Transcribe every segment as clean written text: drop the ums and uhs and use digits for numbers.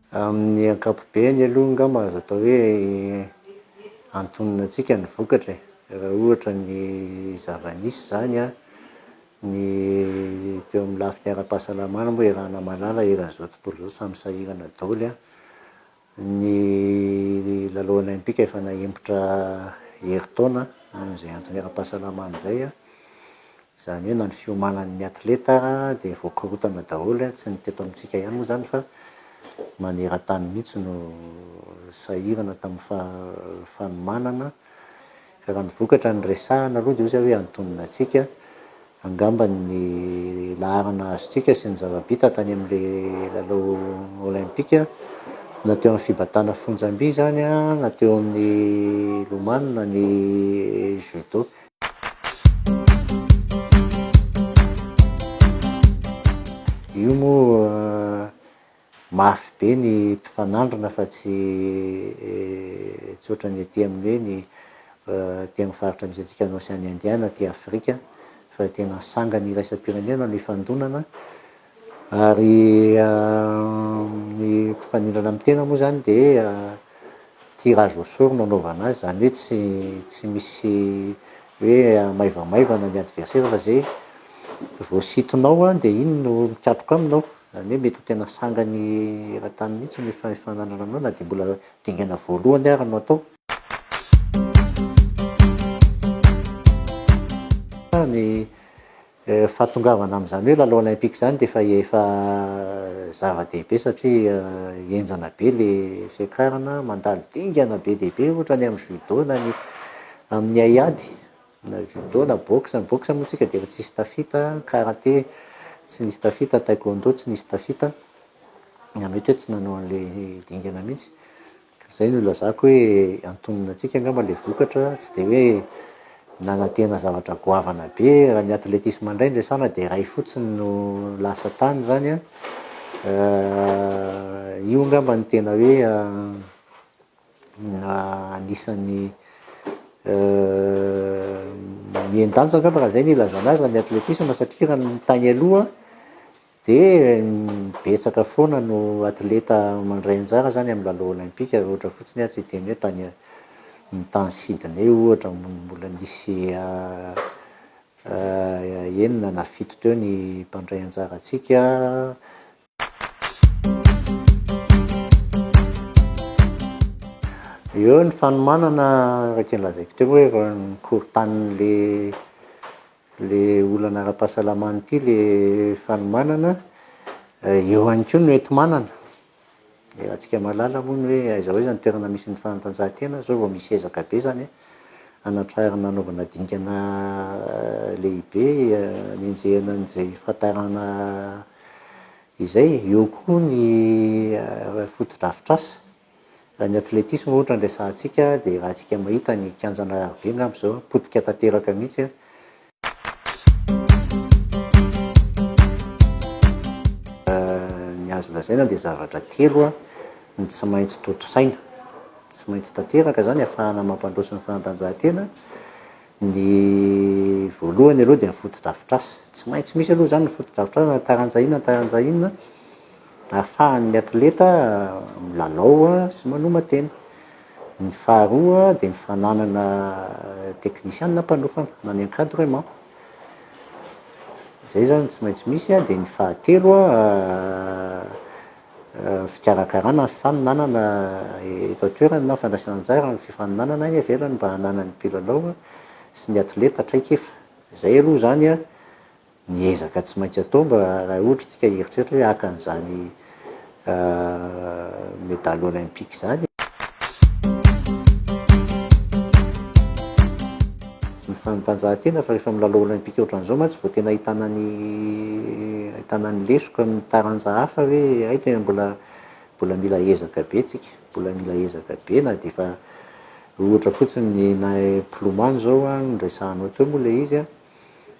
Amin'ny ankapobeny aloha angamba azo atao hoe antonona antsika ny vokatra raha ohatra ny zava-misy zany a ny teo amin'ny lafiny ara-pahasalamana moa iarahana malala eran'izao tontolo izao samy sahirana daholo a ny lalao olimpika efa nahembotra herintaona nohon'izay antony ara-pahasalamana izay a izany hoe na ny fiomanan'ny atleta dia voakorotana daholo tsy ny teto amintsika ihany moa zany fa maneran-tany mihitsy no sahirana tamin'ny fanomanana ka raha ny vokatra ny resahana aloha dia ozy hoe antonona antsika angamba ny laharana azontsika sy ny zava-bita tany amin'ilay lalao olimpika na teo amin'ny fibatana fonjam-by zany a na teo amin'ny lomano na ny judo. Io moa mafy be ny mpifanandrina fa tsy ohatran'ny aty amin'ny hoe ny aty amin'ny faritra misy antsika ny Océanie Indienne aty Afrika fa tena sanga ny iraisam-pirenena no ifandonana ary ny mpifanindrina amin'ny tena moa zany dia tirage au sort no anaovana azy zany hoe tsy misy hoe maivamaivana ny adversaire fa zay voasitonao a dia iny no mikatroka aminao zany hoe mety ho tena sanga ny eran-tany mihitsy ny ifanandrana aminao na dia mbola dingana voalohany ary no atao. Ny fahatongavana amin'izany hoe lalao olimpika zany dia efa zava-dehibe satria henjana be ilay fiakarana mandalo dingana be dehibe ohatra ny amin'ny judo na ny amin'ny haiady na judo na boxe moa tsika dia efa tsy nisy tafita, karaté tsy nisy tafita, taekwondo tsy nisy tafita na mety hoe tsy nanao an'ilay dingana mihitsy izay no ilazako hoe antonona antsika angamba ilay vokatra tsy dia hoe nanantena zavatra goavana be raha ny atletisme indray no resahana dia iray fotsiny no lasa tany zany a io angamba ny tena hoe anisan'ny mihan-danja angamba raha zay no ilazana azy raha ny atletisme satria raha ny tany aloha dia betsaka foana no atleta mandray anjara zany amin'ny lalao olimpika ohatra fotsiny tsy hiteny hoe tany Sydney ohatra mbola nisy enina na fito teo ny mpandray anjara antsika. Eo ny fanomanana raha kely lazaiko teo hoe nikorontanin'le olana ara-pahasalamana ity le fanomanana eo ihany koa no enti-manana raha antsika malala moa ny hoe aiza hoe zany toerana misy ny fanatanjahantena zao vao misy ezaka be zany anatrahana anaovana dingana lehibe nenjehana an'izay fahatarana izay eo koa ny foto-drafitr'asa raha ny atletisme ohatra ny resahantsika dia raha antsika mahita ny kianjana be angamba izao potika tanteraka mihitsy ny azo lazaina dia zavatra telo ny tsy maintsy toto-saina tsy maintsy tanteraka zany ahafahana mampandroso ny fanatanjahantena ny voalohany aloha dia ny foto-drafitr'asa tsy maintsy misy aloha zany ny foto-drafitr'asa taranja inona ahafahan'ny atleta milalao sy manoman-tena. Ny faharoa dia ny fananana teknisiana na mpanofana na ny encadrement izay zany tsy maintsy misy dia ny fahatelo fikarakarana ny faninanana eto an-toerana na fandraisana anjara ny fifaninanana any ivelany mba hananan'ny mpilalao sy ny atleta traikefa izay aloha zany ny ezaka tsy maintsy atao mba raha ohatra tsika hieritreritra hoe haka an'izany medaly olimpika zany. Ny fanatanjahantena fa rehefa milalao olimpika ohatran'izao mantsy vao tena ahitana ny lesoka amin'ny taranja hafa hoe ay tena mbola mila ezaka be tsika, mbola mila ezaka be na dia efa ohatra fotsiny na mpilomano zao no resahanao teo moa ilay izy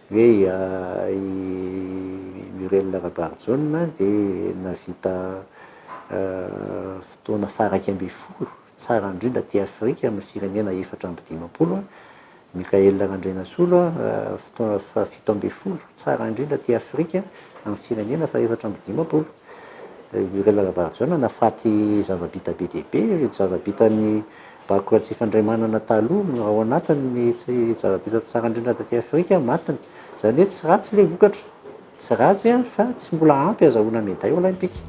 hoe Muriel Rabarjona dia navita fotoana faraika ambin'ny folo tsara indrindra aty Afrika amin'ny firenena 450 Mikael Randrenasolo fotoana fito ambin'ny folo tsara indrindra aty Afrika amin'ny firenena fa 450 Ireo lalavaratra zao nafaty zava-bita be dia be, ireo zava-bitan'ny bakora tsy fandray manana taloha ao anatiny tsy zava-bita tsara indrindra taty Afrika matiny, zany hoe tsy ratsy ilay vokatra, tsy ratsy fa tsy mbola ampy azahoana médaille olympique.